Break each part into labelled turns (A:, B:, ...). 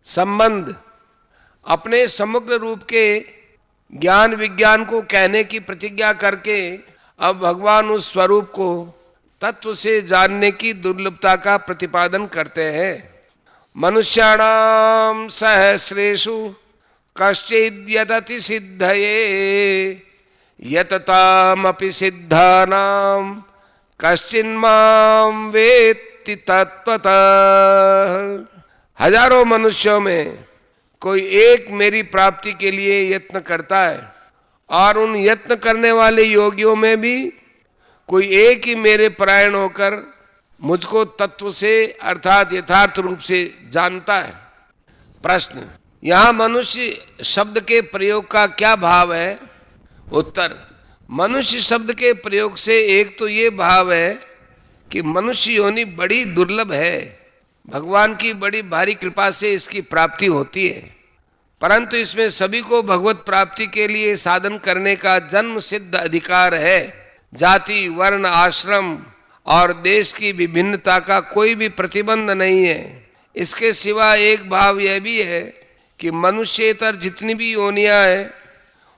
A: संबंध अपने समग्र रूप के ज्ञान विज्ञान को कहने की प्रतिज्ञा करके अब भगवान उस स्वरूप को तत्व से जानने की दुर्लभता का प्रतिपादन करते हैं। मनुष्याणाम सहस्रेषु कश्चिद्यतति सिद्धये यततामपि सिद्धानाम कश्चिन्माम वेत्ति तत्वतः। हजारों मनुष्यों में कोई एक मेरी प्राप्ति के लिए यत्न करता है और उन यत्न करने वाले योगियों में भी कोई एक ही मेरे परायण होकर मुझको तत्व से अर्थात यथार्थ रूप से जानता है। प्रश्न, यहाँ मनुष्य शब्द के प्रयोग का क्या भाव है? उत्तर, मनुष्य शब्द के प्रयोग से एक तो ये भाव है कि मनुष्य योनि बड़ी दुर्लभ है, भगवान की बड़ी भारी कृपा से इसकी प्राप्ति होती है, परंतु इसमें सभी को भगवत प्राप्ति के लिए साधन करने का जन्म सिद्ध अधिकार है। जाति, वर्ण, आश्रम और देश की विभिन्नता का कोई भी प्रतिबंध नहीं है। इसके सिवा एक भाव यह भी है कि मनुष्येतर जितनी भी योनियां हैं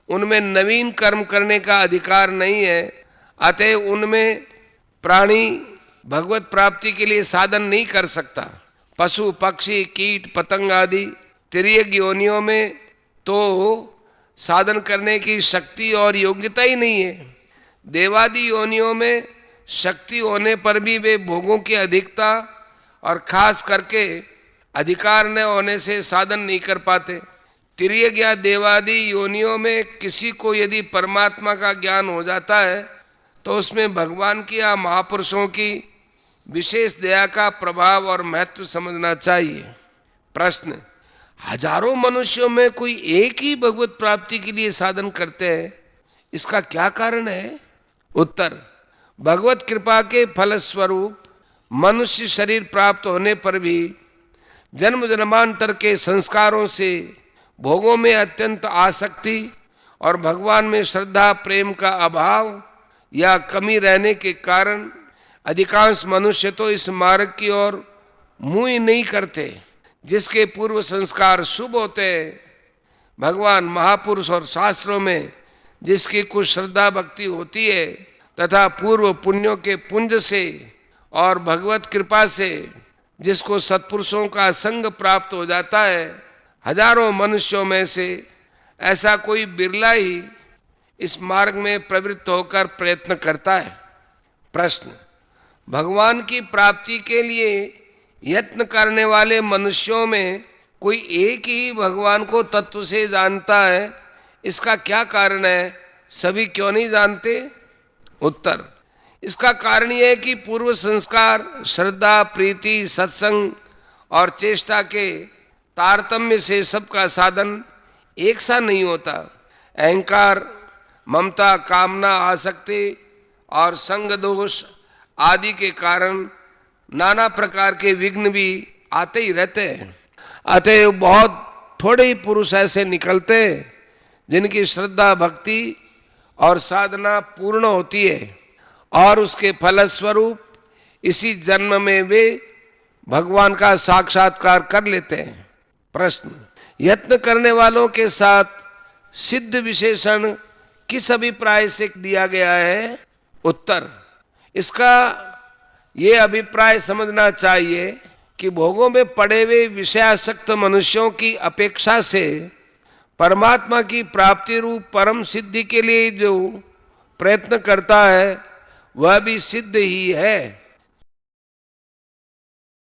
A: उनमें नवीन कर्म करने का अधिकार नहीं है, अतः उनमें प्राणी भगवत प्राप्ति के लिए साधन नहीं कर सकता। पशु, पक्षी, कीट, पतंग आदि तिर्यक योनियों में तो साधन करने की शक्ति और योग्यता ही नहीं है। देवादि योनियों में शक्ति होने पर भी वे भोगों की अधिकता और खास करके अधिकार न होने से साधन नहीं कर पाते। तिर्यक या देवादि योनियों में किसी को यदि परमात्मा का ज्ञान हो जाता है तो उसमें भगवान की या महापुरुषों की विशेष दया का प्रभाव और महत्व समझना चाहिए। प्रश्न, हजारों मनुष्यों में कोई एक ही भगवत प्राप्ति के लिए साधन करते हैं, इसका क्या कारण है? उत्तर, भगवत कृपा के फलस्वरूप मनुष्य शरीर प्राप्त होने पर भी जन्म जन्मांतर के संस्कारों से भोगों में अत्यंत आसक्ति और भगवान में श्रद्धा प्रेम का अभाव या कमी रहने के कारण अधिकांश मनुष्य तो इस मार्ग की ओर मुंह ही नहीं करते। जिसके पूर्व संस्कार शुभ होते हैं, भगवान, महापुरुष और शास्त्रों में जिसकी कुछ श्रद्धा भक्ति होती है तथा पूर्व पुण्यों के पुंज से और भगवत कृपा से जिसको सत्पुरुषों का संग प्राप्त हो जाता है, हजारों मनुष्यों में से ऐसा कोई बिरला ही इस मार्ग में प्रवृत्त होकर प्रयत्न करता है। प्रश्न, भगवान की प्राप्ति के लिए यत्न करने वाले मनुष्यों में कोई एक ही भगवान को तत्व से जानता है, इसका क्या कारण है? सभी क्यों नहीं जानते? उत्तर, इसका कारण यह है कि पूर्व संस्कार, श्रद्धा, प्रीति, सत्संग और चेष्टा के तारतम्य से सबका साधन एक सा नहीं होता। अहंकार, ममता, कामना, आसक्ति और संग दोष आदि के कारण नाना प्रकार के विघ्न भी आते ही रहते हैं। अतः बहुत थोड़े ही पुरुष ऐसे निकलते हैं जिनकी श्रद्धा, भक्ति और साधना पूर्ण होती है और उसके फलस्वरूप इसी जन्म में वे भगवान का साक्षात्कार कर लेते हैं। प्रश्न, यत्न करने वालों के साथ सिद्ध विशेषण किस अभिप्राय से दिया गया है? उत्तर, इसका ये अभिप्राय समझना चाहिए कि भोगों में पड़े हुए विषयासक्त मनुष्यों की अपेक्षा से परमात्मा की प्राप्ति रूप परम सिद्धि के लिए जो प्रयत्न करता है वह भी सिद्ध ही है।